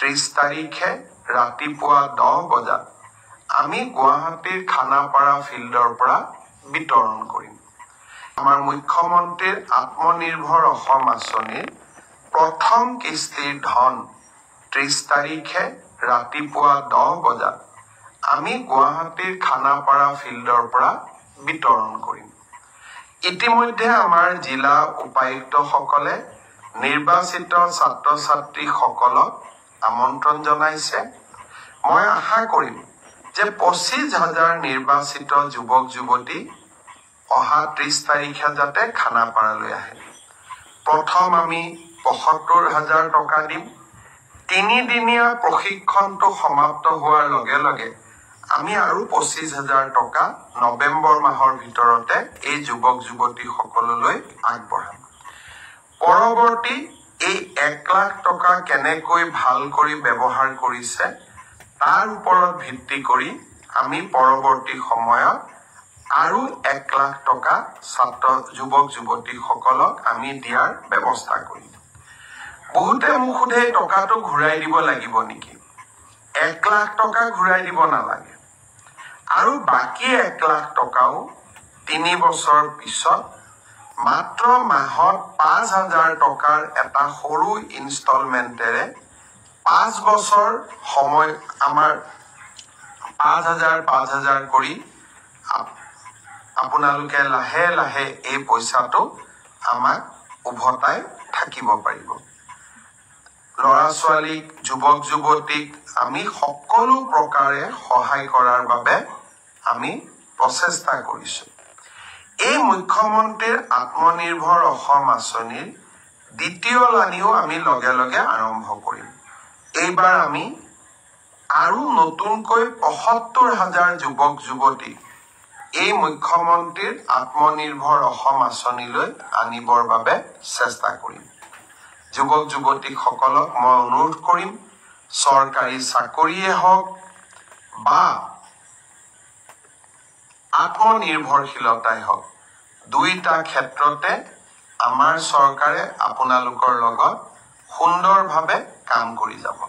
30 তাৰিখে ৰাতিপুৱা 10 বজাত আমি গুৱাহাটীৰ খানাপাৰা ফিল্ডৰ পৰা বিতৰণ কৰিম। আমাৰ মুখ্যমন্ত্ৰীৰ আত্মনিৰ্ভৰ অসম আঁচনিৰ প্ৰথম কিস্তিৰ ধন 30 তাৰিখে ৰাতিপুৱা 10 বজাত আমি গুৱাহাটীৰ খানাপাৰা ফিল্ডৰ পৰা বিতৰণ কৰিম। ইতিমধ্যে আমাৰ জিলা উপায়ুক্তসকলে নিৰ্বাচিত ছাত্ৰ-ছাত্ৰীসকলক আমন্ত্ৰণ জনাইছে। মই আশা কৰিম যে 25,000 নিৰ্বাচিত যুৱক-যুৱতী অহা 30 তাৰিখে যাতে খানাপাৰালৈ আহে। প্ৰথম আমি 75,000 টকা দিম। 3 দিনীয়া প্ৰশিক্ষণটো সমাপ্ত হোৱাৰ লগে লগে আমি আৰু 25,000 টকা নৱেম্বৰ মাহৰ ভিতৰতে এই যুৱক-যুৱতীসকললৈ আগবঢ়াম। পৰৱৰ্তী এই 1 লাখ টকা কেনেকৈ ভাল কৰি ব্যৱহাৰ কৰিছে তাৰ ওপৰত ভিত্তি কৰি আমি পৰৱৰ্তী সময়ত আৰু 1 লাখ টকা যুৱক-যুৱতীসকলক আমি দিয়াৰ ব্যৱস্থা কৰিম। বহুতে মোক সোধে টকাটো ঘূৰাই দিব লাগিব নেকি? 1 লাখ টকা ঘূৰাই দিব নালাগে। আৰু বাকী 1 লাখ টকাও 3 বছৰ পিছত মাত্ৰ মাহত 5,000 টকাৰ এটা সৰু ইনষ্টলমেণ্টেৰে 5 বছৰ সময় আমাৰ 5,000 কৰি আপোনালোকে লাহে লাহে এই পইচাটো আমাক উভতাই থাকিব পাৰিব। ল'ৰা-ছোৱালীক, যুৱক-যুৱতীক আমি সকলো প্ৰকাৰে সহায় কৰাৰ বাবে আমি প্ৰচেষ্টা কৰিছোঁ। এই মুখ্যমন্ত্ৰীৰ আত্মনিৰ্ভৰ অসম আঁচনিৰ দ্বিতীয় লানিও আমি লগে লগে আৰম্ভ কৰিম। এইবাৰ আমি আৰু নতুনকৈ 75,000 যুৱক-যুৱতীক এই মুখ্যমন্ত্ৰীৰ আত্মনিৰ্ভৰ অসম আঁচনিলৈ আনিবৰ বাবে চেষ্টা কৰিম। যুৱক-যুৱতীসকলক মই অনুৰোধ কৰিম, চৰকাৰী চাকৰিয়ে হওক বা আত্মনিৰ্ভৰশীলতাই হওক, দুইটা ক্ষেত্ৰতে আমাৰ চৰকাৰে আপোনালোকৰ লগত সুন্দৰভাৱে কাম কৰি যাব।